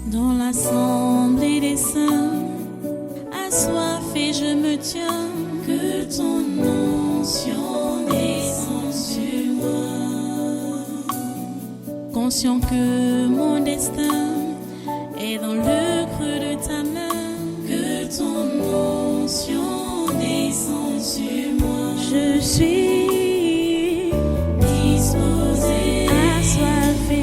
Dans l'assemblée des saints, assoiffé je me tiens, que ton onction descende sur moi. Conscient que mon destin est dans le creux de ta main, que ton onction descende sur moi. Je suis disposé, assoiffé,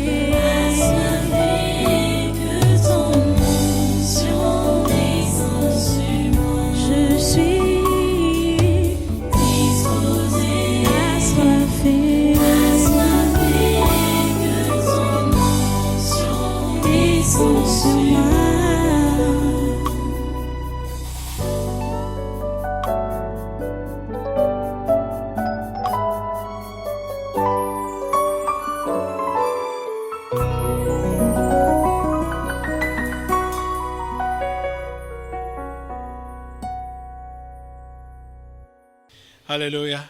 que ton onction descende sur moi. Je suis disposé, assoiffé, que ton onction descende sur moi. Alléluia.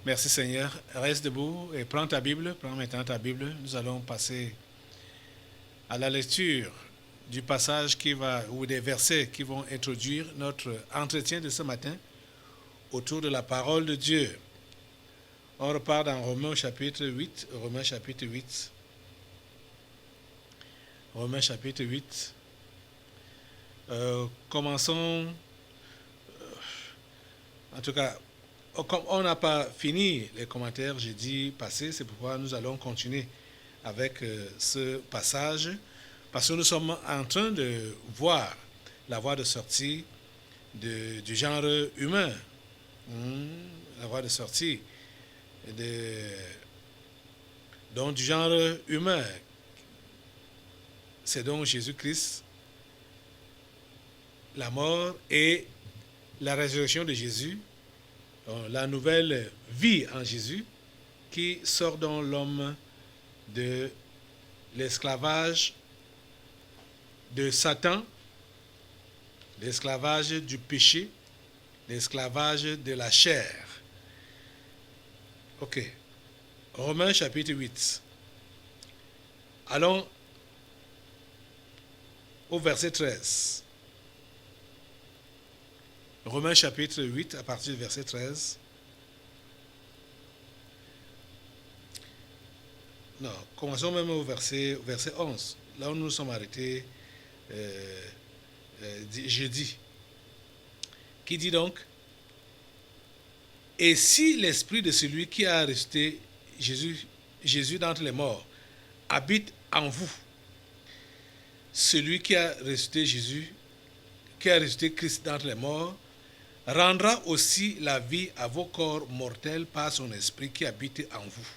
Merci Seigneur. Reste debout et prends ta Bible. Prends maintenant ta Bible. Nous allons passer à la lecture du passage ou des versets qui vont introduire notre entretien de ce matin autour de la parole de Dieu. On repart dans Romains chapitre 8. Romains chapitre 8. Romains chapitre 8. Commençons. En tout cas, comme on n'a pas fini les commentaires jeudi passé, c'est pourquoi nous allons continuer avec ce passage, parce que nous sommes en train de voir la voie de sortie du genre humain. La voie de sortie donc du genre humain. C'est donc Jésus-Christ, la mort et la résurrection de Jésus, la nouvelle vie en Jésus qui sort dans l'homme de l'esclavage de Satan, l'esclavage du péché, l'esclavage de la chair. Ok. Romains chapitre 8. Allons au verset 13. Romains chapitre 8, à partir du verset 13. Non, commençons même au verset 11, là où nous nous sommes arrêtés jeudi. Qui dit donc: et si l'esprit de celui qui a ressuscité Jésus d'entre les morts habite en vous, celui qui a ressuscité Christ d'entre les morts, rendra aussi la vie à vos corps mortels par son esprit qui habite en vous.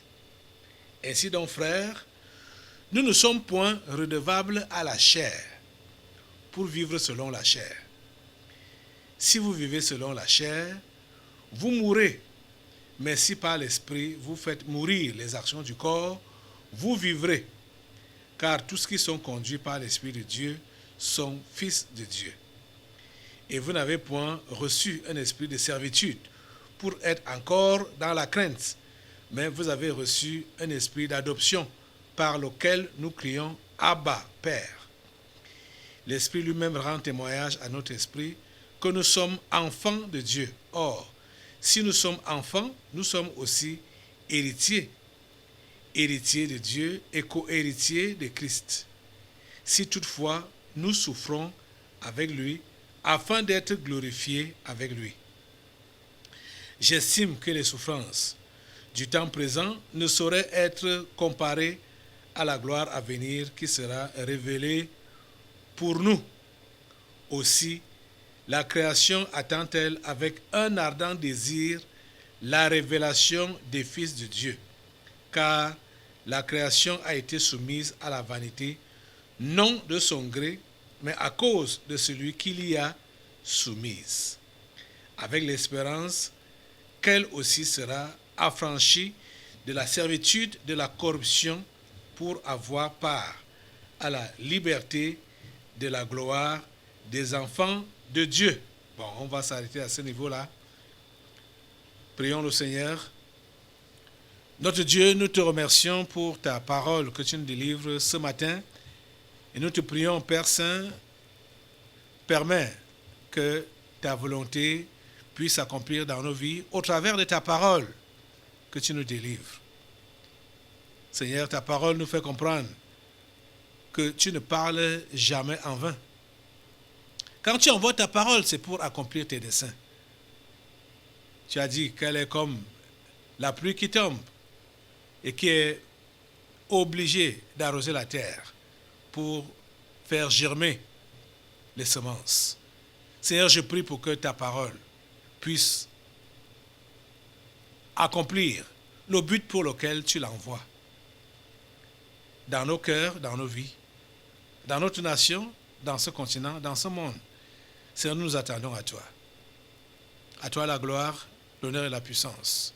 Ainsi donc, frères, nous ne sommes point redevables à la chair pour vivre selon la chair. Si vous vivez selon la chair, vous mourrez. Mais si par l'esprit vous faites mourir les actions du corps, vous vivrez. Car tous qui sont conduits par l'Esprit de Dieu sont fils de Dieu. Et vous n'avez point reçu un esprit de servitude pour être encore dans la crainte, mais vous avez reçu un esprit d'adoption par lequel nous crions « Abba, Père ». L'Esprit lui-même rend témoignage à notre esprit que nous sommes enfants de Dieu. Or, si nous sommes enfants, nous sommes aussi héritiers, héritiers de Dieu et co-héritiers de Christ. Si toutefois nous souffrons avec lui, afin d'être glorifiés avec lui. J'estime que les souffrances du temps présent ne sauraient être comparées à la gloire à venir qui sera révélée pour nous. Aussi, la création attend-elle avec un ardent désir la révélation des fils de Dieu, car la création a été soumise à la vanité, non de son gré, mais à cause de celui qui l'y a soumise, avec l'espérance qu'elle aussi sera affranchie de la servitude de la corruption pour avoir part à la liberté de la gloire des enfants de Dieu. Bon, on va s'arrêter à ce niveau-là. Prions le Seigneur. Notre Dieu, nous te remercions pour ta parole que tu nous délivres ce matin. Et nous te prions, Père Saint, permets que ta volonté puisse s'accomplir dans nos vies au travers de ta parole que tu nous délivres. Seigneur, ta parole nous fait comprendre que tu ne parles jamais en vain. Quand tu envoies ta parole, c'est pour accomplir tes desseins. Tu as dit qu'elle est comme la pluie qui tombe et qui est obligée d'arroser la terre pour faire germer les semences. Seigneur, je prie pour que ta parole puisse accomplir le but pour lequel tu l'envoies. Dans nos cœurs, dans nos vies, dans notre nation, dans ce continent, dans ce monde. Seigneur, nous nous attendons à toi. À toi la gloire, l'honneur et la puissance.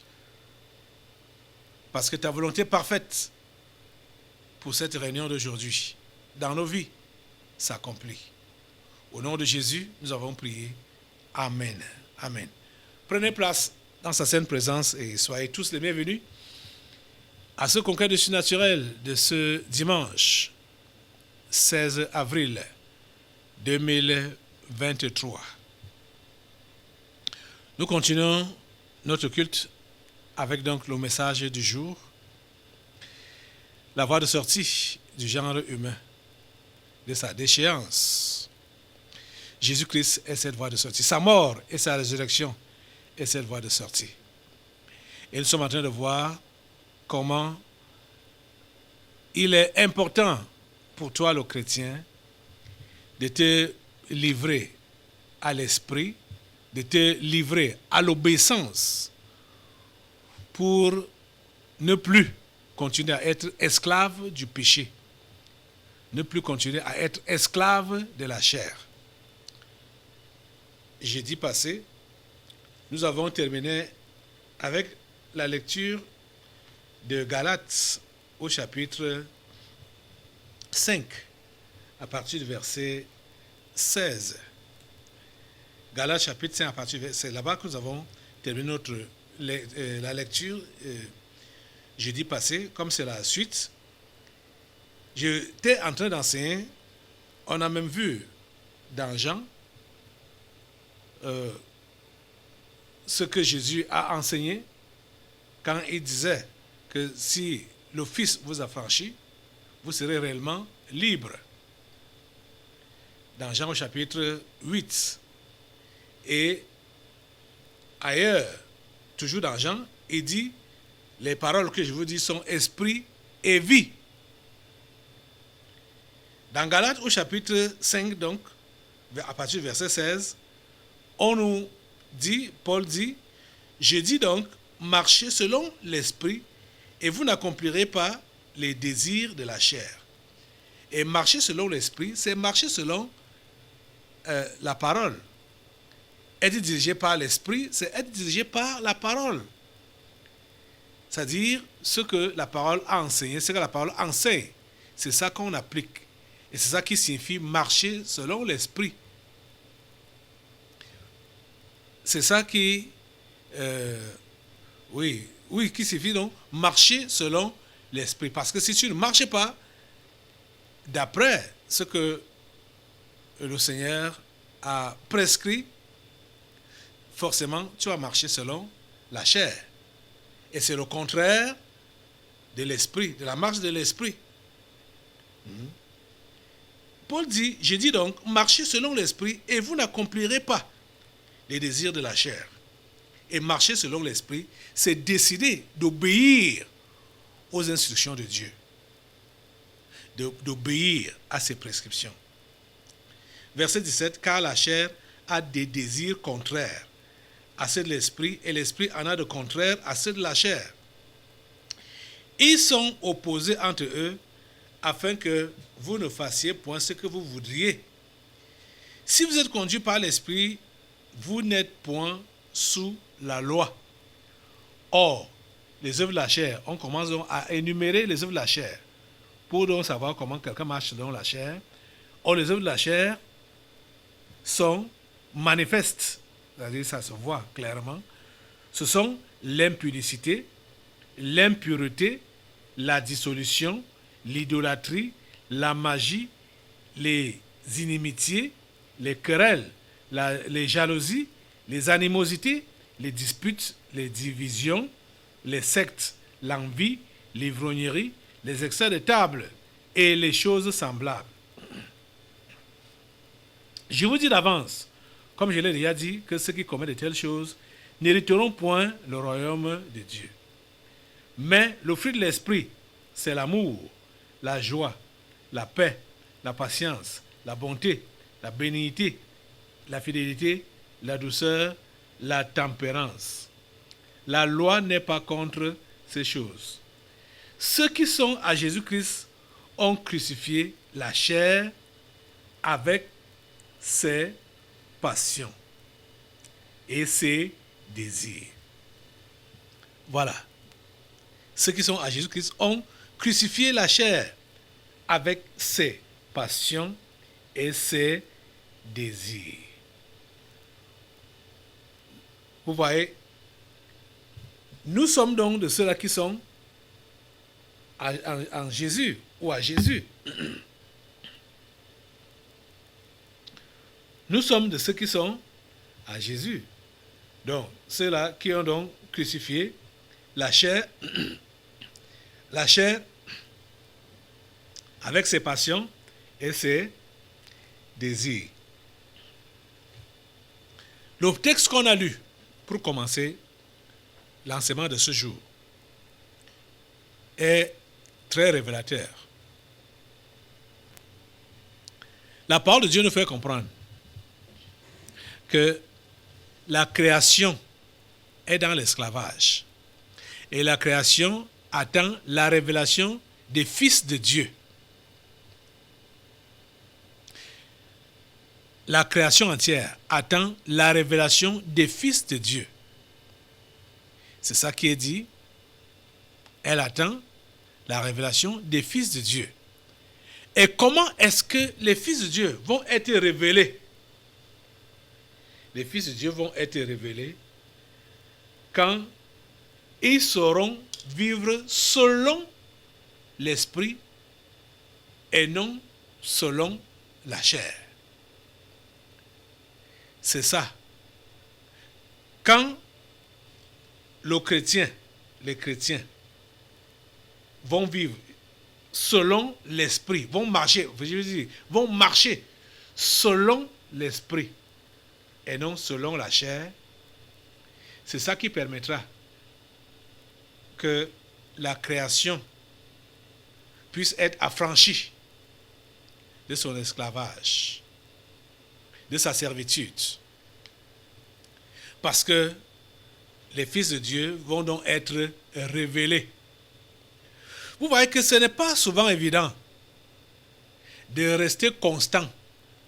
Parce que ta volonté parfaite pour cette réunion d'aujourd'hui, dans nos vies, s'accomplit. Au nom de Jésus, nous avons prié. Amen. Amen. Prenez place dans sa sainte présence et soyez tous les bienvenus à ce congrès de surnaturel de ce dimanche 16 avril 2023. Nous continuons notre culte avec donc le message du jour, la voie de sortie du genre humain, de sa déchéance. Jésus-Christ est cette voie de sortie. Sa mort et sa résurrection est cette voie de sortie. Et nous sommes en train de voir comment il est important pour toi, le chrétien, de te livrer à l'esprit, de te livrer à l'obéissance pour ne plus continuer à être esclave du péché, ne plus continuer à être esclave de la chair. Jeudi passé, nous avons terminé avec la lecture de Galates au chapitre 5, à partir du verset 16. Galates chapitre 5, à partir du verset, c'est là-bas que nous avons terminé la lecture jeudi passé, comme c'est la suite. J'étais en train d'enseigner, on a même vu dans Jean ce que Jésus a enseigné quand il disait que si le Fils vous a franchi, vous serez réellement libre. Dans Jean au chapitre 8. Et ailleurs, toujours dans Jean, il dit, les paroles que je vous dis sont esprit et vie. Dans Galates au chapitre 5, donc, à partir du verset 16, on nous dit, Paul dit, je dis donc, marchez selon l'esprit et vous n'accomplirez pas les désirs de la chair. Et marcher selon l'esprit, c'est marcher selon la parole. Être dirigé par l'esprit, c'est être dirigé par la parole. C'est-à-dire ce que la parole a enseigné, ce que la parole enseigne. C'est ça qu'on applique. Et c'est ça qui signifie marcher selon l'esprit. C'est ça qui... qui signifie donc marcher selon l'esprit. Parce que si tu ne marches pas d'après ce que le Seigneur a prescrit, forcément, tu vas marcher selon la chair. Et c'est le contraire de l'esprit, de la marche de l'esprit. Paul dit, je dis donc, marchez selon l'esprit et vous n'accomplirez pas les désirs de la chair. Et marcher selon l'esprit, c'est décider d'obéir aux instructions de Dieu, d'obéir à ses prescriptions. Verset 17, car la chair a des désirs contraires à ceux de l'esprit, et l'esprit en a de contraires à ceux de la chair. Ils sont opposés entre eux, afin que vous ne fassiez point ce que vous voudriez. Si vous êtes conduit par l'esprit, vous n'êtes point sous la loi. Or, les œuvres de la chair, on commence donc à énumérer les œuvres de la chair, pour donc savoir comment quelqu'un marche selon la chair. Or, les œuvres de la chair sont manifestes, c'est-à-dire ça se voit clairement. Ce sont l'impudicité, l'impureté, la dissolution, l'idolâtrie, la magie, les inimitiés, les querelles, les jalousies, les animosités, les disputes, les divisions, les sectes, l'envie, l'ivrognerie, les excès de table et les choses semblables. Je vous dis d'avance, comme je l'ai déjà dit, que ceux qui commettent de telles choses n'hériteront point le royaume de Dieu. Mais le fruit de l'esprit, c'est l'amour, la joie, la paix, la patience, la bonté, la bénignité, la fidélité, la douceur, la tempérance. La loi n'est pas contre ces choses. Ceux qui sont à Jésus-Christ ont crucifié la chair avec ses passions et ses désirs. Voilà. Ceux qui sont à Jésus-Christ ont crucifié la chair avec ses passions et ses désirs. Vous voyez, nous sommes donc de ceux-là qui sont en Jésus ou à Jésus. Nous sommes de ceux qui sont à Jésus. Donc, ceux-là qui ont donc crucifié la chair avec ses passions et ses désirs. Le texte qu'on a lu pour commencer l'enseignement de ce jour est très révélateur. La parole de Dieu nous fait comprendre que la création est dans l'esclavage et la création attend la révélation des fils de Dieu. La création entière attend la révélation des fils de Dieu. C'est ça qui est dit. Elle attend la révélation des fils de Dieu. Et comment est-ce que les fils de Dieu vont être révélés? Les fils de Dieu vont être révélés quand ils sauront vivre selon l'esprit et non selon la chair. C'est ça. Quand les chrétiens vont vivre selon l'esprit, vont marcher selon l'esprit et non selon la chair, c'est ça qui permettra que la création puisse être affranchie de son esclavage, de sa servitude. Parce que les fils de Dieu vont donc être révélés. Vous voyez que ce n'est pas souvent évident de rester constant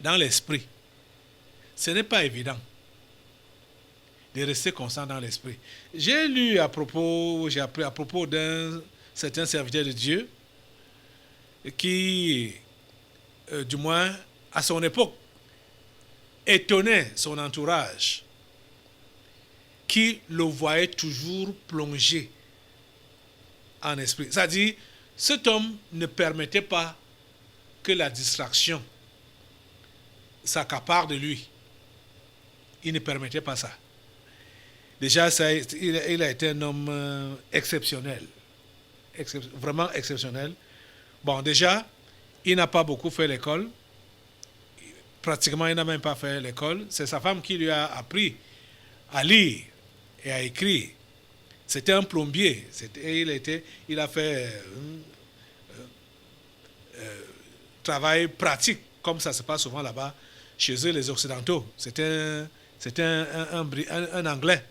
dans l'esprit. Ce n'est pas évident de rester constant dans l'esprit. J'ai appris à propos d'un certain serviteur de Dieu qui, du moins à son époque, étonnait son entourage, qui le voyait toujours plongé en esprit. C'est-à-dire, cet homme ne permettait pas que la distraction s'accapare de lui. Il ne permettait pas ça. Déjà, il a été un homme exceptionnel. Vraiment exceptionnel. Bon, déjà, il n'a pas beaucoup fait l'école. Pratiquement, il n'a même pas fait l'école. C'est sa femme qui lui a appris à lire et à écrire. C'était un plombier. Il a fait travail pratique, comme ça se passe souvent là-bas, chez eux, les Occidentaux. C'était un Anglais,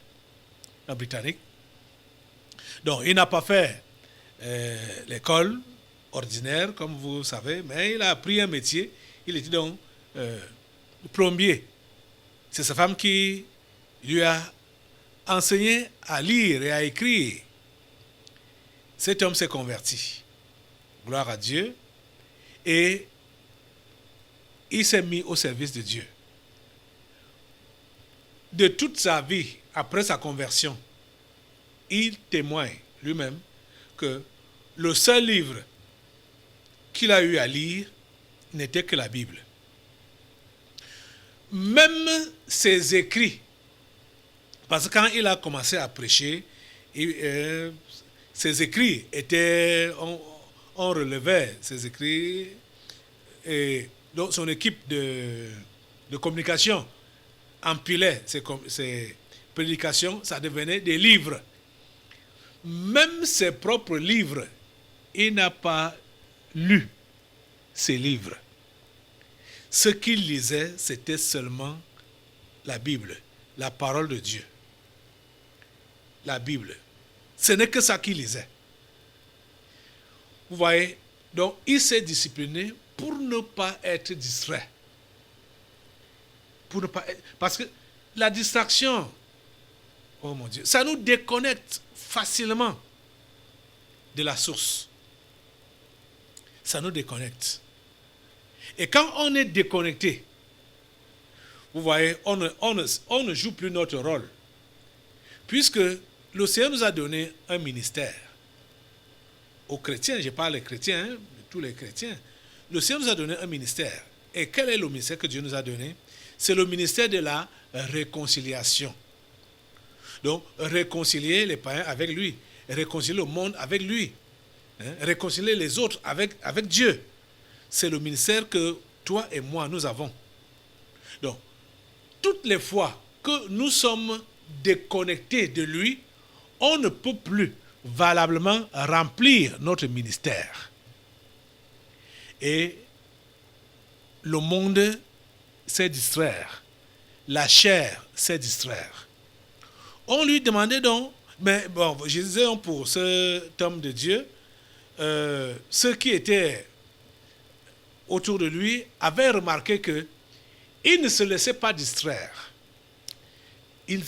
un Britannique. Donc, il n'a pas fait l'école ordinaire, comme vous savez, mais il a appris un métier. Il était donc plombier. C'est sa femme qui lui a enseigné à lire et à écrire. Cet homme s'est converti. Gloire à Dieu. Et il s'est mis au service de Dieu. De toute sa vie, après sa conversion, il témoigne lui-même que le seul livre qu'il a eu à lire, n'était que la Bible. Même ses écrits, parce que quand il a commencé à prêcher, ses écrits étaient, on relevait ses écrits, et donc son équipe de communication empilait ses prédications, ça devenait des livres. Même ses propres livres, il n'a pas lu ces livres. Ce qu'il lisait, c'était seulement la Bible, la parole de Dieu. La Bible. Ce n'est que ça qu'il lisait. Vous voyez? Donc, il s'est discipliné pour ne pas être distrait. Parce que la distraction, oh mon Dieu, ça nous déconnecte facilement de la source. Ça nous déconnecte. Et quand on est déconnecté, vous voyez, on ne joue plus notre rôle. Puisque le Seigneur nous a donné un ministère. Aux chrétiens, je parle des chrétiens, de tous les chrétiens. Le Seigneur nous a donné un ministère. Et quel est le ministère que Dieu nous a donné? C'est le ministère de la réconciliation. Donc, réconcilier les païens avec lui, réconcilier le monde avec lui, réconcilier les autres avec Dieu. C'est le ministère que toi et moi, nous avons. Donc, toutes les fois que nous sommes déconnectés de lui, on ne peut plus valablement remplir notre ministère. Et le monde sait distraire. La chair sait distraire. On lui demandait donc, mais bon, je disais pour cet homme de Dieu, ceux qui étaient autour de lui avaient remarqué que il ne se laissait pas distraire. Il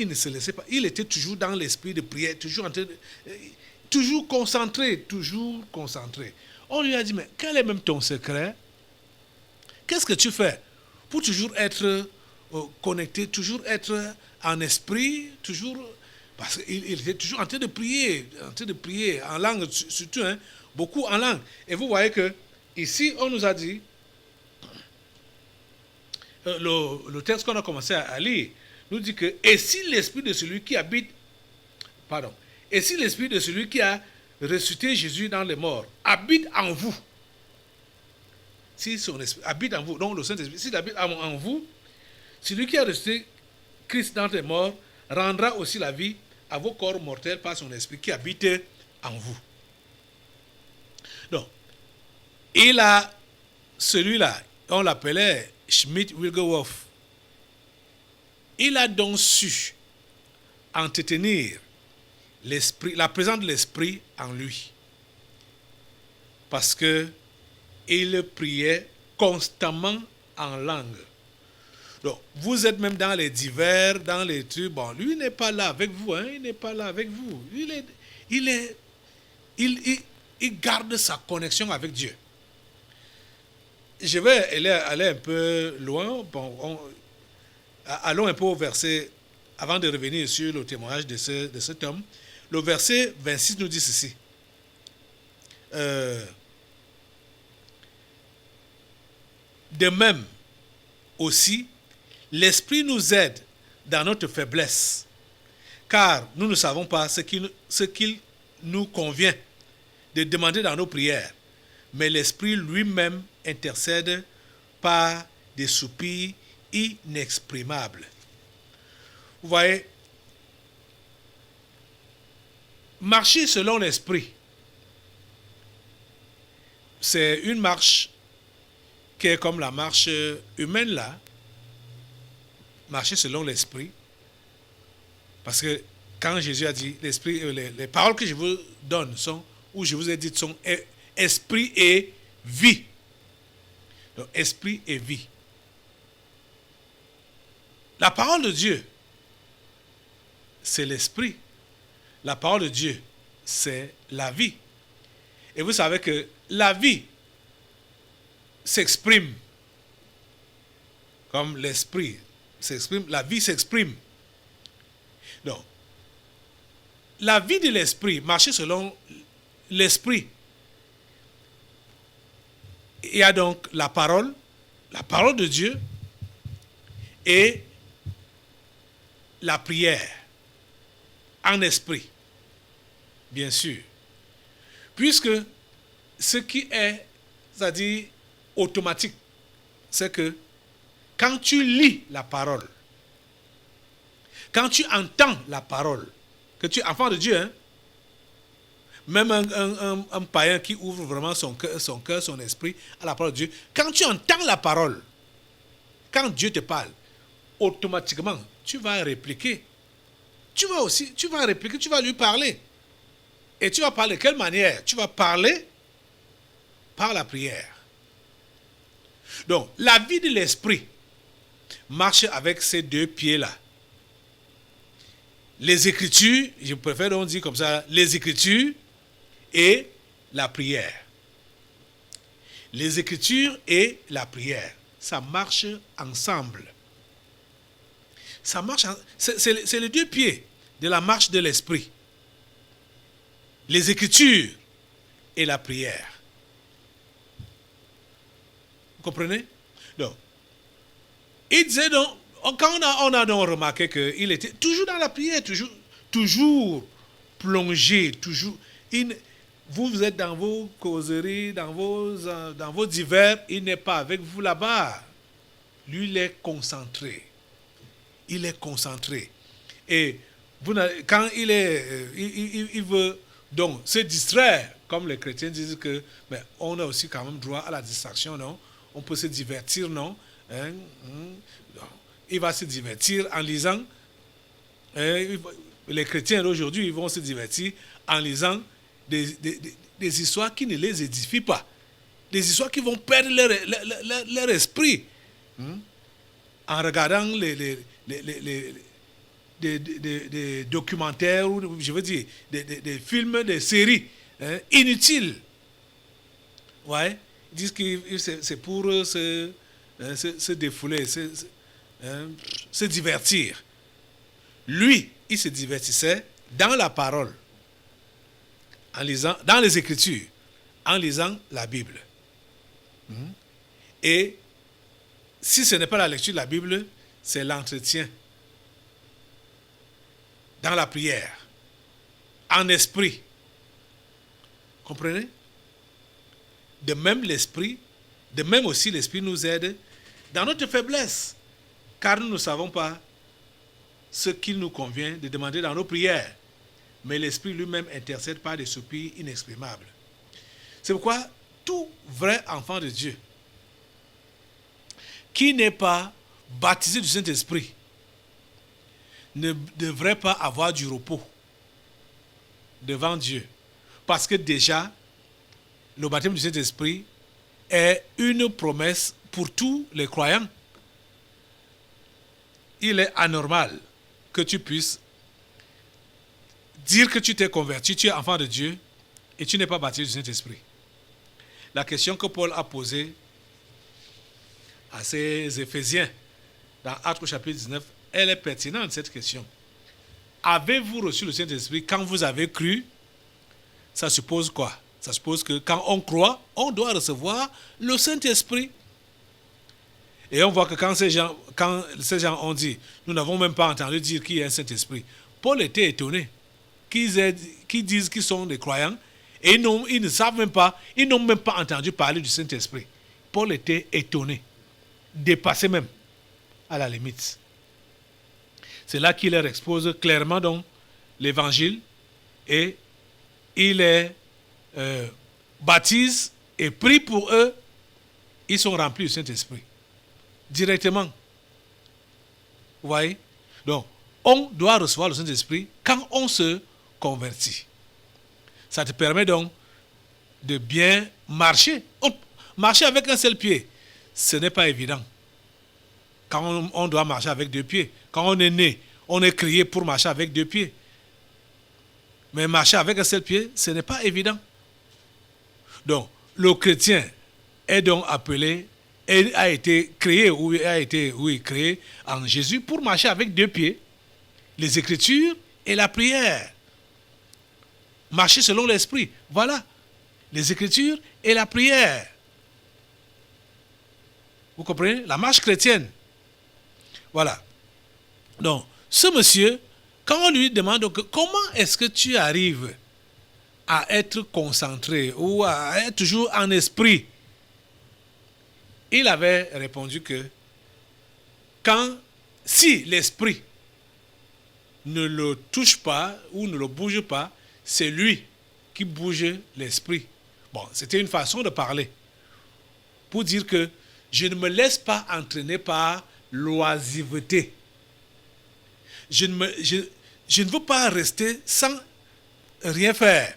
ne se laissait pas. Il était toujours dans l'esprit de prière, toujours concentré. On lui a dit, mais quel est même ton secret? Qu'est-ce que tu fais pour toujours être connecté, toujours être en esprit, toujours... Parce qu'il était toujours en train de prier en langue, surtout, beaucoup en langue. Et vous voyez que ici, on nous a dit, le texte qu'on a commencé à lire, nous dit que, et si l'esprit de celui qui a ressuscité Jésus dans les morts habite en vous, si son esprit habite en vous, donc le Saint-Esprit, s'il habite en vous, celui qui a ressuscité Christ dans les morts rendra aussi la vie à vos corps mortels par son esprit qui habite en vous. Donc, celui-là, on l'appelait Schmidt-Wilgeworth. Il a donc su entretenir l'esprit, la présence de l'esprit en lui. Parce que il priait constamment en langue. Donc, vous êtes même dans les divers, dans les trucs. Bon, lui n'est pas là avec vous, il n'est pas là avec vous. Il garde sa connexion avec Dieu. Je vais aller un peu loin. Bon, allons un peu au verset, avant de revenir sur le témoignage de cet homme. Le verset 26 nous dit ceci. De même aussi, l'Esprit nous aide dans notre faiblesse, car nous ne savons pas ce qu'il nous convient de demander dans nos prières, mais l'Esprit lui-même intercède par des soupirs inexprimables. Vous voyez, marcher selon l'Esprit, c'est une marche qui est comme la marche humaine là, marcher selon l'Esprit, parce que quand Jésus a dit, l'Esprit, les paroles que je vous donne sont, ou je vous ai dites sont esprit et vie. Donc, esprit et vie. La parole de Dieu, c'est l'esprit. La parole de Dieu, c'est la vie. Et vous savez que la vie s'exprime comme l'esprit s'exprime, la vie s'exprime. Donc, la vie de l'esprit, marcher selon l'esprit, il y a donc la parole de Dieu et la prière en esprit, bien sûr. Puisque ce qui est, c'est-à-dire automatique, c'est que quand tu lis la parole, quand tu entends la parole, que tu es enfant de Dieu, hein, même un païen qui ouvre vraiment son cœur, son esprit à la parole de Dieu, quand tu entends la parole, quand Dieu te parle, automatiquement, tu vas répliquer. Tu vas répliquer, tu vas lui parler. Et tu vas parler de quelle manière? Tu vas parler par la prière. Donc, la vie de l'esprit marche avec ces deux pieds-là. Les Écritures, je préfère donc dire comme ça, les Écritures et la prière. Les Écritures et la prière, ça marche ensemble. Ça marche, c'est les deux pieds de la marche de l'esprit. Les Écritures et la prière. Vous comprenez? Donc, il disait donc, quand on a donc remarqué qu'il était toujours dans la prière, toujours plongé, toujours. Vous êtes dans vos causeries, dans vos divers, il n'est pas avec vous là-bas. Lui, il est concentré. Il est concentré. Et quand il veut donc se distraire, comme les chrétiens disent que, mais on a aussi quand même droit à la distraction, non? On peut se divertir, non? Il va se divertir en lisant. Les chrétiens d'aujourd'hui, ils vont se divertir en lisant des histoires qui ne les édifient pas. Des histoires qui vont perdre leur esprit. En regardant des documentaires, ou je veux dire, des films, des séries inutiles. Ouais. Ils disent que c'est pour se défouler, se divertir. Lui, il se divertissait dans la parole, en lisant, dans les Écritures, en lisant la Bible. Et si ce n'est pas la lecture de la Bible, c'est l'entretien dans la prière, en esprit. Comprenez? De même aussi l'esprit nous aide dans notre faiblesse, car nous ne savons pas ce qu'il nous convient de demander dans nos prières, mais l'esprit lui-même intercède par des soupirs inexprimables. C'est pourquoi tout vrai enfant de Dieu qui n'est pas baptisé du Saint-Esprit ne devrait pas avoir du repos devant Dieu. Parce que déjà, le baptême du Saint-Esprit est une promesse pour tous les croyants. Il est anormal que tu puisses dire que tu t'es converti, tu es enfant de Dieu et tu n'es pas baptisé du Saint-Esprit. La question que Paul a posée à ses Éphésiens dans Actes chapitre 19, elle est pertinente, cette question. Avez-vous reçu le Saint-Esprit quand vous avez cru? Ça suppose quoi? Ça suppose que quand on croit, on doit recevoir le Saint-Esprit. Et on voit que quand ces gens ont dit, nous n'avons même pas entendu dire qu'il y a un Saint-Esprit, Paul était étonné qu'ils disent qu'ils sont des croyants et ils ne savent même pas, ils n'ont même pas entendu parler du Saint-Esprit. Paul était étonné, dépassé même, à la limite. C'est là qu'il leur expose clairement donc l'évangile et il les baptise et prie pour eux. Ils sont remplis du Saint-Esprit directement. Vous voyez? Donc, on doit recevoir le Saint-Esprit quand on se convertit. Ça te permet donc de bien marcher. Marcher avec un seul pied, ce n'est pas évident. Quand on doit marcher avec deux pieds, quand on est né, on est créé pour marcher avec deux pieds. Mais marcher avec un seul pied, ce n'est pas évident. Donc, le chrétien est donc appelé, et a été créé en Jésus pour marcher avec deux pieds, les Écritures et la prière. Marcher selon l'Esprit, voilà, les Écritures et la prière. Vous comprenez? La marche chrétienne. Voilà. Donc, ce monsieur, quand on lui demande donc, comment est-ce que tu arrives à être concentré ou à être toujours en esprit, il avait répondu que si l'esprit ne le touche pas ou ne le bouge pas, c'est lui qui bouge l'esprit. Bon, c'était une façon de parler pour dire que je ne me laisse pas entraîner par l'oisiveté. Je ne veux pas rester sans rien faire.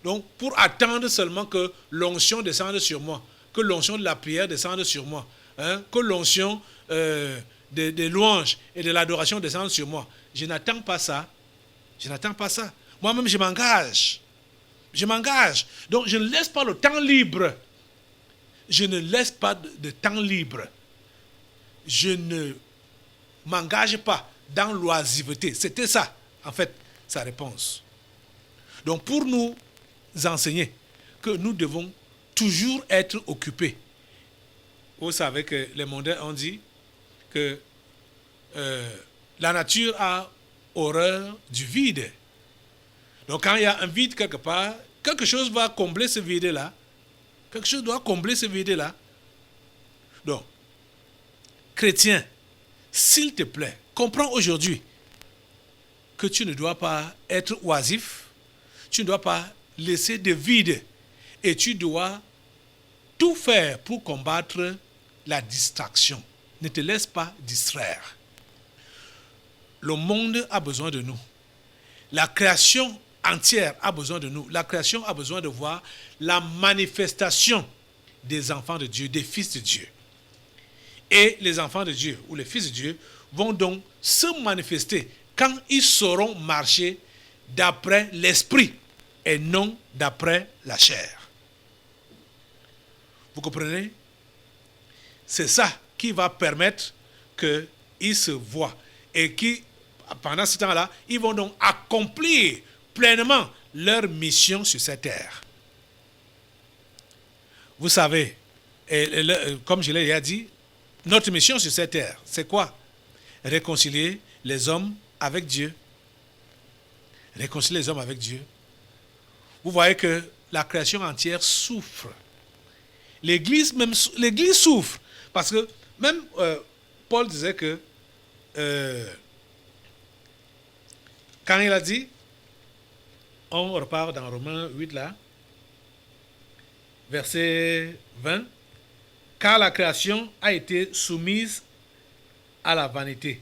Donc, pour attendre seulement que l'onction descende sur moi, que l'onction de la prière descende sur moi, que l'onction des louanges et de l'adoration descende sur moi. Je n'attends pas ça. Je n'attends pas ça. Moi-même, je m'engage. Je m'engage. Donc, je ne laisse pas le temps libre. Je ne laisse pas de temps libre. Je ne m'engage pas dans l'oisiveté. C'était ça, en fait, sa réponse. Donc, pour nous enseigner que nous devons toujours être occupés. Vous savez que les mondains ont dit que la nature a horreur du vide. Donc, quand il y a un vide quelque part, quelque chose va combler ce vide-là. Quelque chose doit combler ce vide-là. Donc, chrétien, s'il te plaît, comprends aujourd'hui que tu ne dois pas être oisif, tu ne dois pas laisser de vide et tu dois tout faire pour combattre la distraction. Ne te laisse pas distraire. Le monde a besoin de nous. La création entière a besoin de nous. La création a besoin de voir la manifestation des enfants de Dieu, des fils de Dieu. Et les enfants de Dieu ou les fils de Dieu vont donc se manifester quand ils sauront marcher d'après l'esprit et non d'après la chair. Vous comprenez? C'est ça qui va permettre qu'ils se voient et qui, pendant ce temps-là, ils vont donc accomplir pleinement leur mission sur cette terre. Vous savez, comme je l'ai déjà dit, notre mission sur cette terre, c'est quoi? Réconcilier les hommes avec Dieu. Réconcilier les hommes avec Dieu. Vous voyez que la création entière souffre. L'Église souffre. Parce que même Paul disait que quand il a dit, on repart dans Romains 8 là, verset 20, car la création a été soumise à la vanité.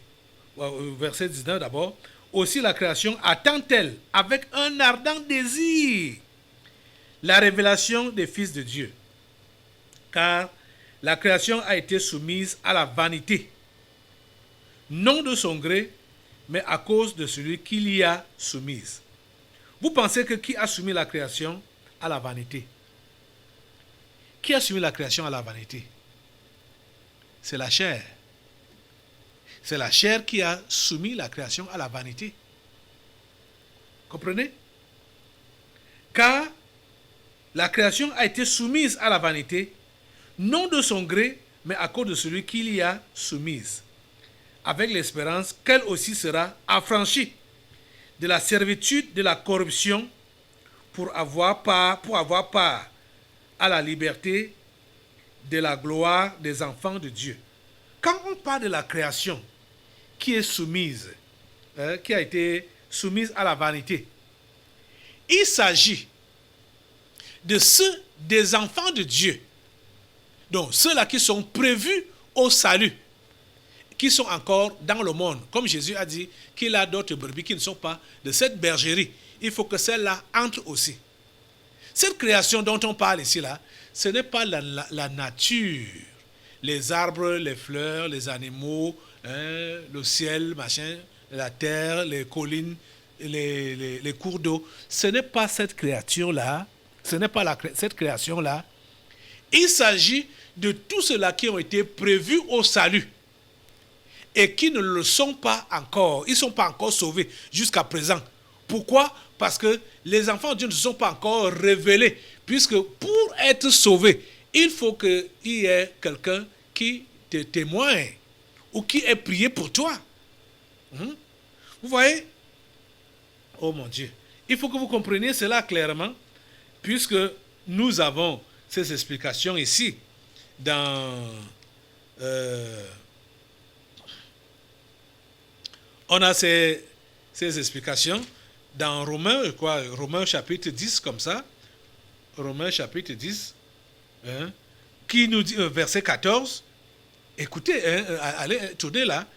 Verset 19 d'abord. Aussi la création attend-elle avec un ardent désir la révélation des fils de Dieu. Car la création a été soumise à la vanité, non de son gré, mais à cause de celui qui l'y a soumise. Vous pensez que qui a soumis la création à la vanité? Qui a soumis la création à la vanité? C'est la chair. C'est la chair qui a soumis la création à la vanité. Comprenez? Car la création a été soumise à la vanité, non de son gré, mais à cause de celui qui l'y a soumise, avec l'espérance qu'elle aussi sera affranchie de la servitude de la corruption pour avoir part à la liberté de la gloire des enfants de Dieu. Quand on parle de la création qui est soumise, qui a été soumise à la vanité, il s'agit de ceux des enfants de Dieu, donc ceux-là qui sont prévus au salut, qui sont encore dans le monde. Comme Jésus a dit qu'il a d'autres brebis qui ne sont pas de cette bergerie. Il faut que celles-là entrent aussi. Cette création dont on parle ici, là, ce n'est pas la nature. Les arbres, les fleurs, les animaux, le ciel, machin, la terre, les collines, les cours d'eau. Ce n'est pas cette créature-là. Ce n'est pas cette création-là. Il s'agit de tous ceux-là qui ont été prévus au salut et qui ne le sont pas encore. Ils ne sont pas encore sauvés jusqu'à présent. Pourquoi? Parce que les enfants de Dieu ne se sont pas encore révélés. Puisque pour être sauvés, il faut qu'il y ait quelqu'un qui te témoigne ou qui ait prié pour toi. Vous voyez? Oh mon Dieu. Il faut que vous compreniez cela clairement, puisque nous avons ces explications ici dans... on a ces explications dans Romains, Romains chapitre 10, comme ça. Romains chapitre 10, qui nous dit, verset 14. Écoutez, allez, tournez là.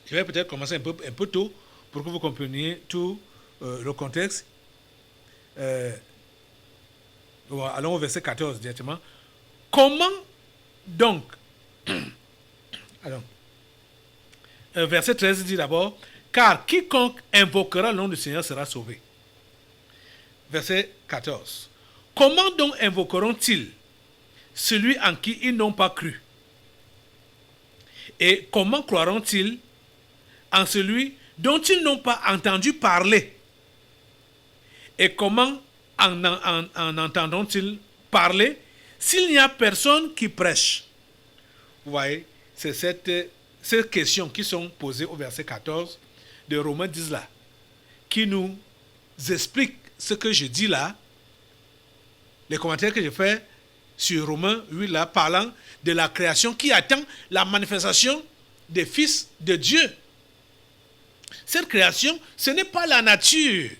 Je vais peut-être commencer un peu tôt pour que vous compreniez tout le contexte. Allons au verset 14 directement. Comment donc... Alors, verset 13 dit d'abord, car quiconque invoquera le nom du Seigneur sera sauvé. Verset 14. Comment donc invoqueront-ils celui en qui ils n'ont pas cru? Et comment croiront-ils en celui dont ils n'ont pas entendu parler? Et comment en entendront-ils parler s'il n'y a personne qui prêche? Vous voyez, c'est ces questions qui sont posées au verset 14 de Romains 10 là, qui nous expliquent ce que je dis là, les commentaires que je fais sur Romains 8 là, parlant de la création qui attend la manifestation des fils de Dieu. Cette création, ce n'est pas la nature.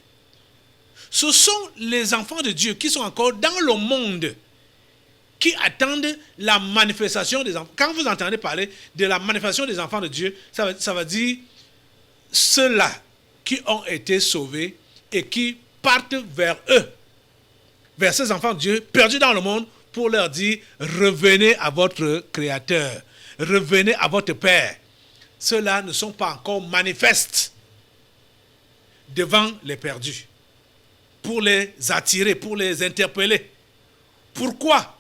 Ce sont les enfants de Dieu qui sont encore dans le monde, qui attendent la manifestation des enfants. Quand vous entendez parler de la manifestation des enfants de Dieu, ça veut dire ceux-là qui ont été sauvés et qui partent vers eux, vers ces enfants de Dieu perdus dans le monde, pour leur dire, revenez à votre Créateur, revenez à votre Père. Ceux-là ne sont pas encore manifestes devant les perdus, pour les attirer, pour les interpeller. Pourquoi?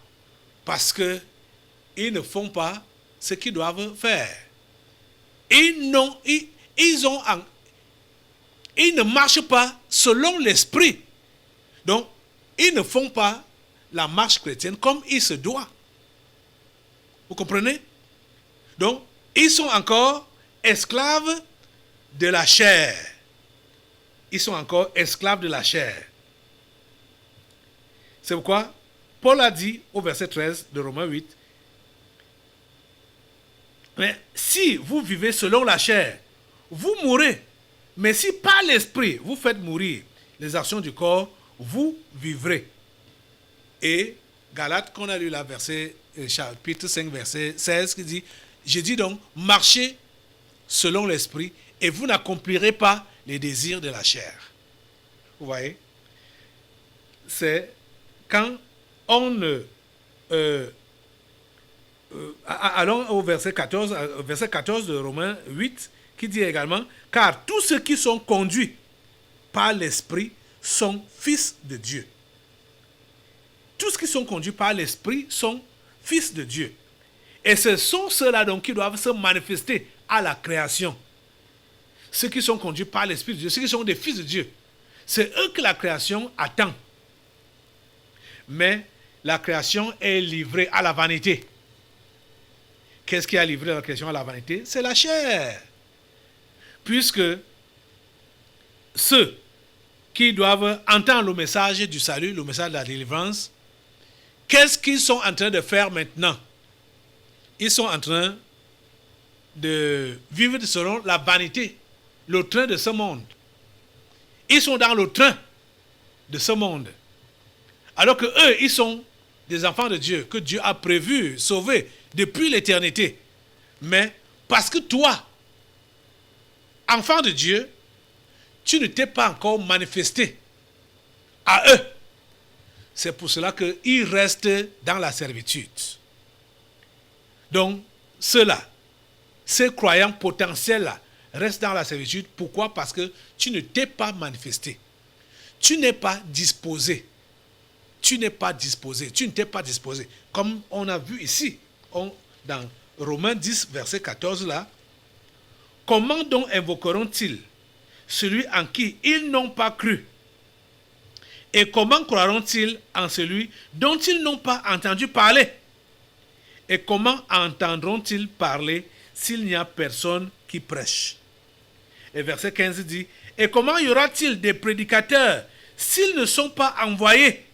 Parce qu'ils ne font pas ce qu'ils doivent faire. Ils ne marchent pas selon l'esprit. Donc, ils ne font pas la marche chrétienne comme il se doit. Vous comprenez? Donc, ils sont encore esclaves de la chair. Ils sont encore esclaves de la chair. C'est pourquoi Paul a dit au verset 13 de Romains 8, mais si vous vivez selon la chair, vous mourrez. Mais si par l'esprit vous faites mourir les actions du corps, vous vivrez. Et Galates, qu'on a lu là, chapitre 5, verset 16, qui dit, je dis donc, marchez selon l'esprit et vous n'accomplirez pas les désirs de la chair. Vous voyez? C'est quand on allons au verset 14 de Romains 8, qui dit également, car tous ceux qui sont conduits par l'esprit sont fils de Dieu. Tous ceux qui sont conduits par l'esprit sont fils de Dieu. Et ce sont ceux-là donc qui doivent se manifester à la création. Ceux qui sont conduits par l'esprit de Dieu, ceux qui sont des fils de Dieu. C'est eux que la création attend. Mais la création est livrée à la vanité. Qu'est-ce qui a livré la création à la vanité? C'est la chair. Puisque ceux qui doivent entendre le message du salut, le message de la délivrance, qu'est-ce qu'ils sont en train de faire maintenant? Ils sont en train de vivre selon la vanité, le train de ce monde. Ils sont dans le train de ce monde. Alors que eux, ils sont des enfants de Dieu, que Dieu a prévu, sauver depuis l'éternité. Mais parce que toi, enfant de Dieu, tu ne t'es pas encore manifesté à eux. C'est pour cela qu'ils restent dans la servitude. Donc, ceux-là, ces croyants potentiels-là, restent dans la servitude. Pourquoi? Parce que tu ne t'es pas manifesté. Tu n'es pas disposé. Tu n'es pas disposé. Tu ne t'es pas disposé. Comme on a vu ici, dans Romains 10, verset 14, là, comment donc invoqueront-ils celui en qui ils n'ont pas cru? Et comment croiront-ils en celui dont ils n'ont pas entendu parler? Et comment entendront-ils parler s'il n'y a personne qui prêche? Et verset 15 dit, et comment y aura-t-il des prédicateurs s'ils ne sont pas envoyés?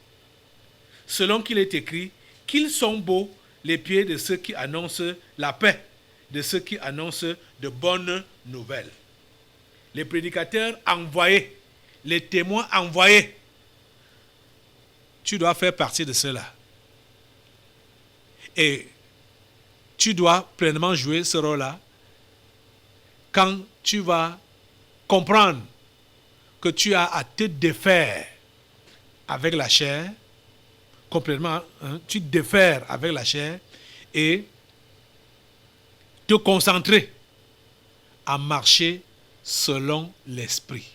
Selon qu'il est écrit, qu'ils sont beaux les pieds de ceux qui annoncent la paix, de ceux qui annoncent de bonnes nouvelles. Les prédicateurs envoyés, les témoins envoyés. Tu dois faire partie de cela. Et tu dois pleinement jouer ce rôle-là quand tu vas comprendre que tu as à te défaire avec la chair, complètement, tu te défaires avec la chair et te concentrer à marcher selon l'esprit.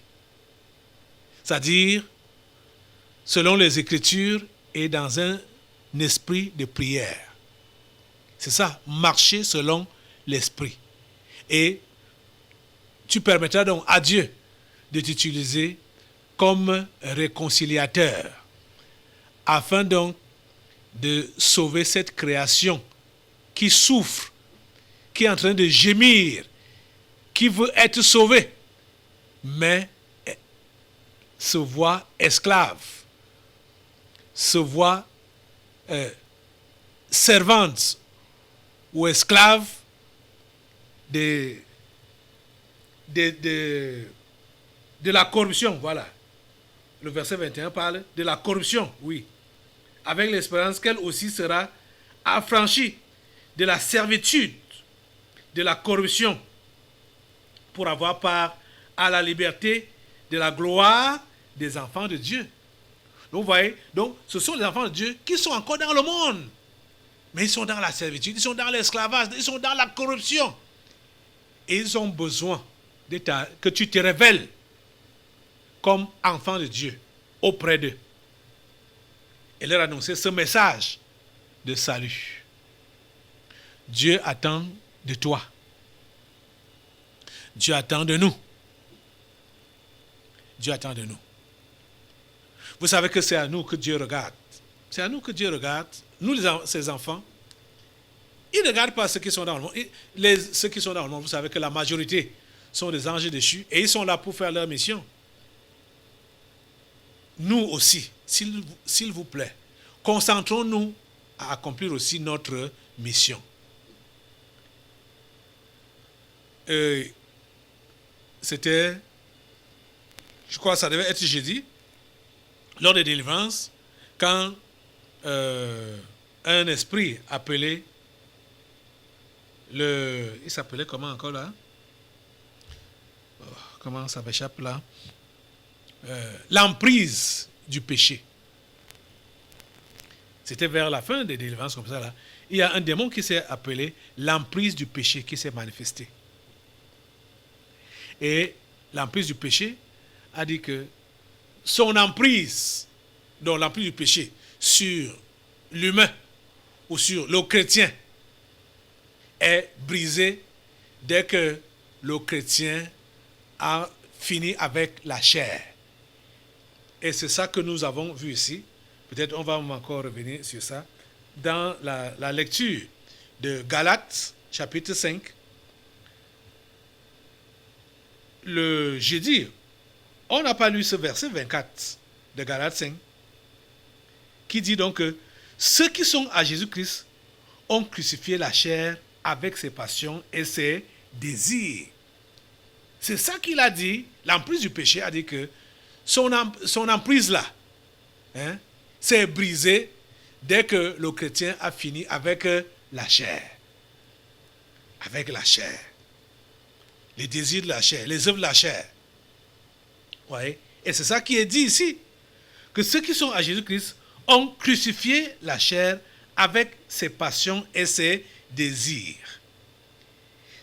C'est-à-dire, selon les Écritures et dans un esprit de prière. C'est ça, marcher selon l'esprit. Et tu permettras donc à Dieu de t'utiliser comme réconciliateur, afin donc de sauver cette création qui souffre, qui est en train de gémir, qui veut être sauvée, mais se voit esclave, se voit servante ou esclave de la corruption, voilà. Le verset 21 parle de la corruption, oui. Avec l'espérance qu'elle aussi sera affranchie de la servitude, de la corruption, pour avoir part à la liberté de la gloire des enfants de Dieu. Donc, vous voyez, donc, ce sont les enfants de Dieu qui sont encore dans le monde. Mais ils sont dans la servitude, ils sont dans l'esclavage, ils sont dans la corruption. Et ils ont besoin que tu te révèles comme enfant de Dieu auprès d'eux. Et leur annoncer ce message de salut. Dieu attend de toi. Dieu attend de nous. Dieu attend de nous. Vous savez que c'est à nous que Dieu regarde. C'est à nous que Dieu regarde. Nous, ses enfants, il ne regarde pas ceux qui sont dans le monde. Ceux qui sont dans le monde, vous savez que la majorité sont des anges déchus et ils sont là pour faire leur mission. Nous aussi, s'il vous plaît, concentrons-nous à accomplir aussi notre mission. C'était, je crois que ça devait être jeudi, lors des délivrances, quand un esprit appelé il s'appelait comment encore là? Comment ça m'échappe là? L'emprise du péché. C'était vers la fin des délivrances comme ça là. Il y a un démon qui s'est appelé l'emprise du péché qui s'est manifesté. Et l'emprise du péché a dit que son emprise, donc l'emprise du péché sur l'humain ou sur le chrétien est brisée dès que le chrétien a fini avec la chair. Et c'est ça que nous avons vu ici. Peut-être on va encore revenir sur ça. Dans la lecture de Galates, chapitre 5, le jeudi, on n'a pas lu ce verset 24 de Galates 5, qui dit donc que ceux qui sont à Jésus-Christ ont crucifié la chair avec ses passions et ses désirs. C'est ça qu'il a dit. L'emprise du péché a dit que son emprise là, s'est brisée dès que le chrétien a fini avec la chair. Avec la chair. Les désirs de la chair, les œuvres de la chair. Ouais. Et c'est ça qui est dit ici. Que ceux qui sont à Jésus-Christ ont crucifié la chair avec ses passions et ses désirs.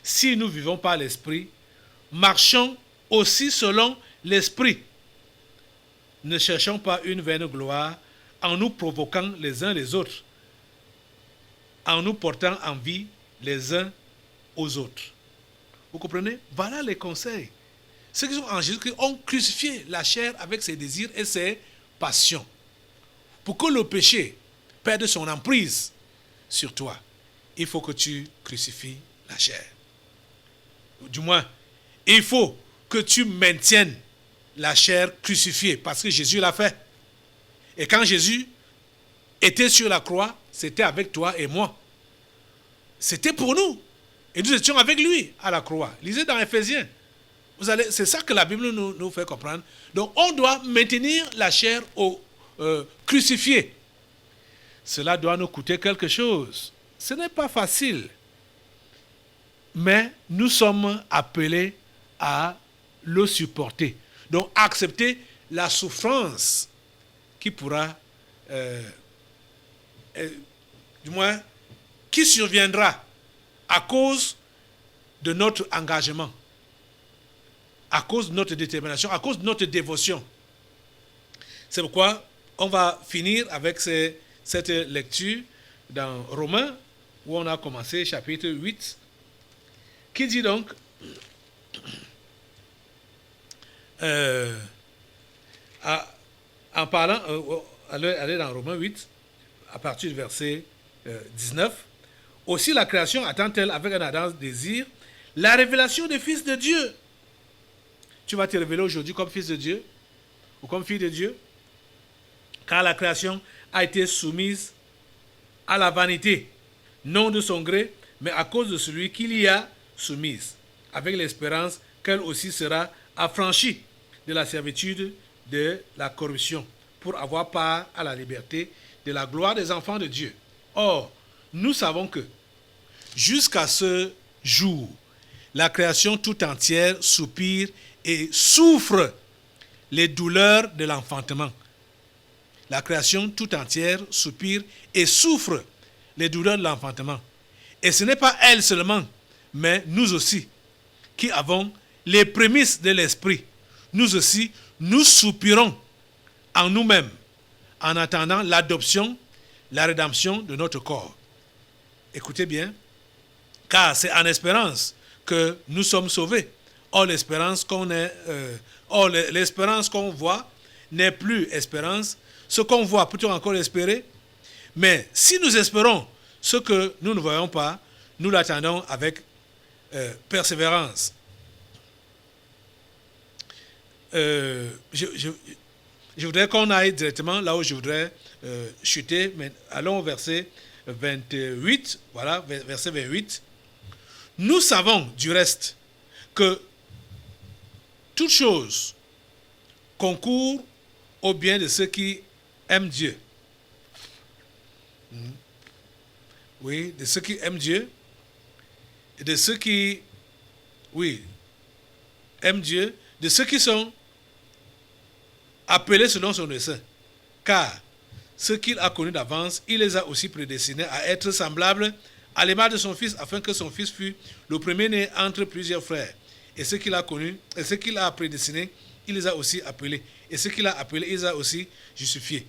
Si nous vivons par l'esprit, marchons aussi selon l'esprit. Ne cherchons pas une vaine gloire en nous provoquant les uns les autres, en nous portant envie les uns aux autres. Vous comprenez? Voilà les conseils. Ceux qui sont en Jésus-Christ ont crucifié la chair avec ses désirs et ses passions. Pour que le péché perde son emprise sur toi. il faut que tu crucifies la chair. Du moins, il faut que tu maintiennes la chair crucifiée, parce que Jésus l'a fait. Et quand Jésus était sur la croix, c'était avec toi et moi. C'était pour nous. Et nous étions avec lui à la croix. Lisez dans Éphésiens. C'est ça que la Bible nous fait comprendre. Donc on doit maintenir la chair crucifiée. Cela doit nous coûter quelque chose. Ce n'est pas facile. Mais nous sommes appelés à le supporter. Donc accepter la souffrance qui pourra, du moins, qui surviendra à cause de notre engagement, à cause de notre détermination, à cause de notre dévotion. C'est pourquoi on va finir avec cette lecture dans Romains, où on a commencé, chapitre 8, qui dit donc, en parlant, allez dans Romains 8, à partir du verset 19, aussi la création attend-elle avec un ardent désir la révélation des fils de Dieu. Tu vas te révéler aujourd'hui comme fils de Dieu ou comme fille de Dieu, car la création a été soumise à la vanité, non de son gré, mais à cause de celui qui l'y a soumise, avec l'espérance qu'elle aussi sera affranchie de la servitude de la corruption, pour avoir part à la liberté de la gloire des enfants de Dieu. Or, nous savons que, jusqu'à ce jour, la création tout entière soupire et souffre les douleurs de l'enfantement. La création tout entière soupire et souffre les douleurs de l'enfantement. Et ce n'est pas elle seulement, mais nous aussi, qui avons les prémices de l'esprit. Nous aussi, nous soupirons en nous-mêmes, en attendant l'adoption, la rédemption de notre corps. Écoutez bien, car c'est en espérance que nous sommes sauvés. Or, l'espérance qu'on voit n'est plus espérance. Ce qu'on voit, peut-on encore espérer? Mais si nous espérons ce que nous ne voyons pas, nous l'attendons avec persévérance. Je voudrais qu'on aille directement là où je voudrais chuter, mais allons au verset 28. Voilà, verset 28. Nous savons du reste que toute chose concourt au bien de ceux qui aiment Dieu. Oui, de ceux qui aiment Dieu, et de ceux qui, aiment Dieu, de ceux qui sont appelés selon son dessein. Car ceux qu'il a connus d'avance, il les a aussi prédestinés à être semblables à l'image de son fils, afin que son fils fût le premier-né entre plusieurs frères. Et ceux qu'il a connus, et ceux qu'il a prédestinés, il les a aussi appelés. Et ceux qu'il a appelés, il les a aussi justifiés.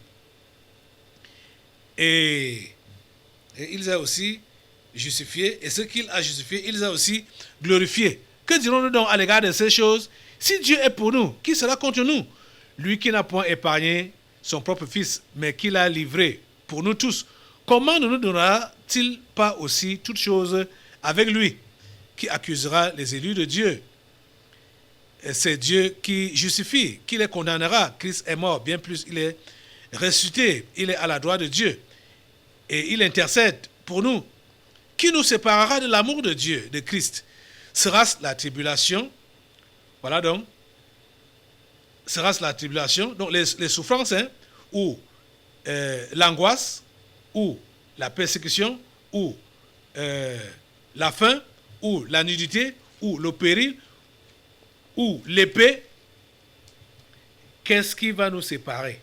Et il les a aussi justifiés. Et ceux qu'il a justifiés, il les a aussi glorifiés. Que dirons-nous donc à l'égard de ces choses? Si Dieu est pour nous, qui sera contre nous? Lui qui n'a point épargné son propre fils, mais qui l'a livré pour nous tous, comment ne nous donnera-t-il pas aussi toutes choses avec lui? Qui accusera les élus de Dieu? Et c'est Dieu qui justifie, qui les condamnera. Christ est mort, bien plus, il est ressuscité, il est à la droite de Dieu. Et il intercède pour nous. Qui nous séparera de l'amour de Dieu, de Christ? Sera-ce la tribulation? Voilà donc. Sera-ce la tribulation? Donc les souffrances, ou l'angoisse, ou la persécution, ou la faim, ou la nudité, ou le péril, ou l'épée. Qu'est-ce qui va nous séparer?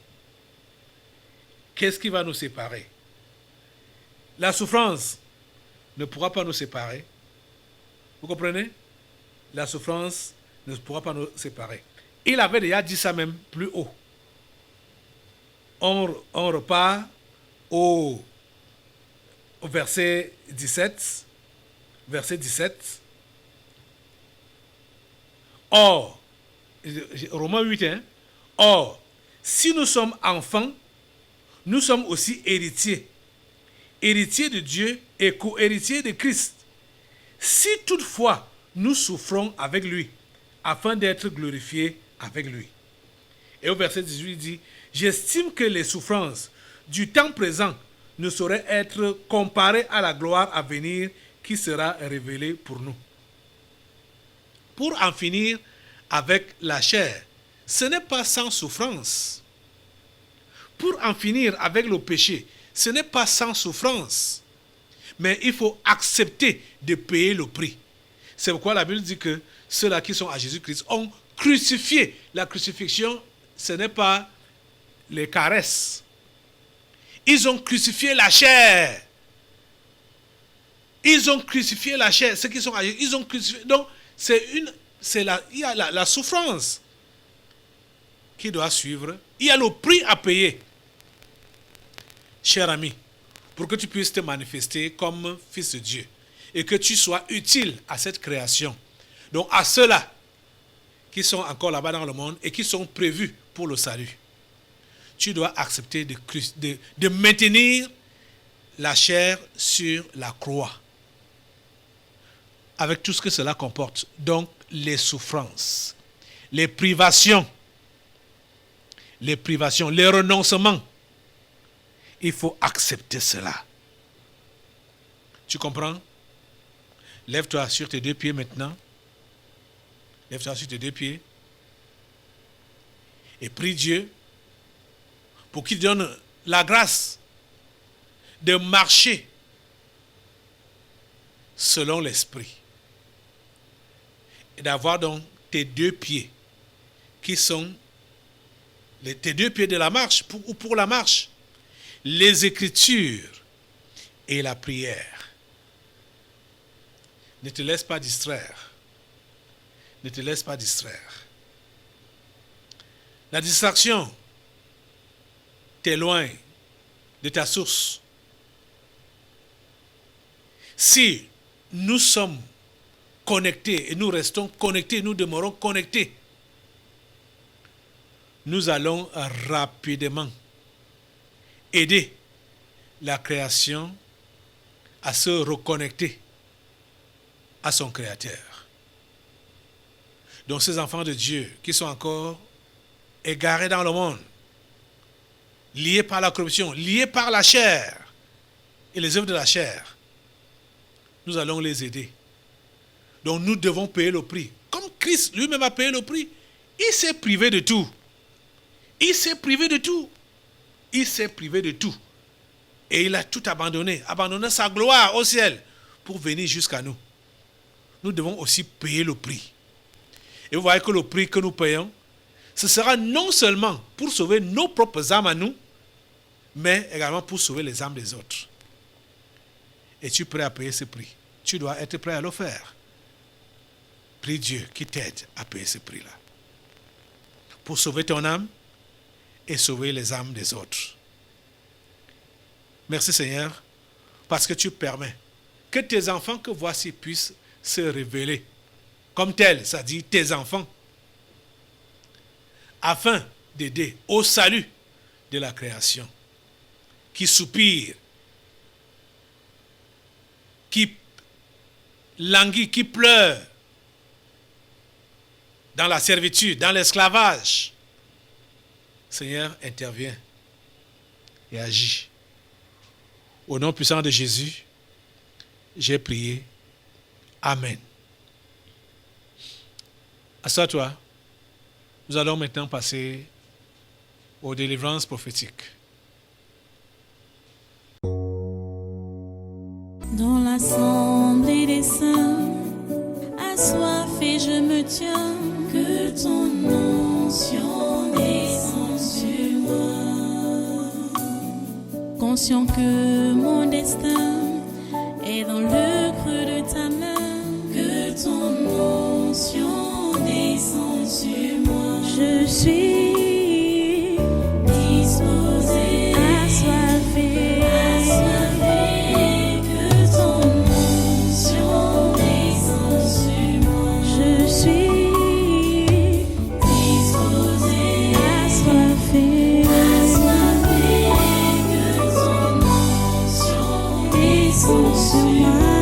Qu'est-ce qui va nous séparer? La souffrance ne pourra pas nous séparer. Vous comprenez? La souffrance ne pourra pas nous séparer. Il avait déjà dit ça même plus haut. On repart au verset 17. Verset 17. Or, Romains 8, or, si nous sommes enfants, nous sommes aussi héritiers. Héritiers de Dieu et co-héritiers de Christ, si toutefois nous souffrons avec lui, afin d'être glorifiés avec lui. Et au verset 18, il dit, j'estime que les souffrances du temps présent ne sauraient être comparées à la gloire à venir qui sera révélée pour nous. Pour en finir avec la chair, ce n'est pas sans souffrance. Pour en finir avec le péché, ce n'est pas sans souffrance. Mais il faut accepter de payer le prix. C'est pourquoi la Bible dit que ceux-là qui sont à Jésus-Christ ont crucifié. La crucifixion, ce n'est pas les caresses. Ils ont crucifié la chair. Ils ont crucifié la chair. Ceux qui sont à Jésus, ils ont crucifié. Donc, il y a la souffrance qui doit suivre. Il y a le prix à payer. Cher ami, pour que tu puisses te manifester comme fils de Dieu et que tu sois utile à cette création. Donc à ceux-là qui sont encore là-bas dans le monde et qui sont prévus pour le salut, tu dois accepter de maintenir la chair sur la croix avec tout ce que cela comporte. Donc les souffrances, les privations, les renoncements. Il faut accepter cela. Tu comprends? Lève-toi sur tes deux pieds maintenant. Lève-toi sur tes deux pieds. Et prie Dieu pour qu'il donne la grâce de marcher selon l'esprit. Et d'avoir donc tes deux pieds qui sont tes deux pieds de la marche pour la marche. Les Écritures et la prière. Ne te laisse pas distraire. Ne te laisse pas distraire. La distraction t'éloigne de ta source. Si nous sommes connectés et nous restons connectés, nous demeurons connectés, nous allons rapidement aider la création à se reconnecter à son Créateur. Donc ces enfants de Dieu qui sont encore égarés dans le monde, liés par la corruption, liés par la chair et les œuvres de la chair, nous allons les aider. Donc nous devons payer le prix. Comme Christ lui-même a payé le prix, il s'est privé de tout. Il s'est privé de tout. Il s'est privé de tout. Et il a tout abandonné sa gloire au ciel pour venir jusqu'à nous. Nous devons aussi payer le prix. Et vous voyez que le prix que nous payons, ce sera non seulement pour sauver nos propres âmes à nous, mais également pour sauver les âmes des autres. Es-tu prêt à payer ce prix? Tu dois être prêt à le faire. Prie Dieu qui t'aide à payer ce prix-là. Pour sauver ton âme et sauver les âmes des autres. Merci Seigneur, parce que tu permets que tes enfants que voici puissent se révéler comme tels, c'est-à-dire tes enfants, afin d'aider au salut de la création, qui soupire, qui languit, qui pleure dans la servitude, dans l'esclavage. Seigneur, interviens et agis. Au nom puissant de Jésus, j'ai prié. Amen. Assois-toi. Nous allons maintenant passer aux délivrances prophétiques. Dans l'assemblée des saints, assoiffé je me tiens, que ton onction descende sur moi. Conscient que mon destin est dans le creux de ta main, que ton onction descende sur moi. Je suis disposé, assoiffé, que ton onction descende sur moi. Je suis disposé, assoiffé, que ton onction descende. maison sur moi.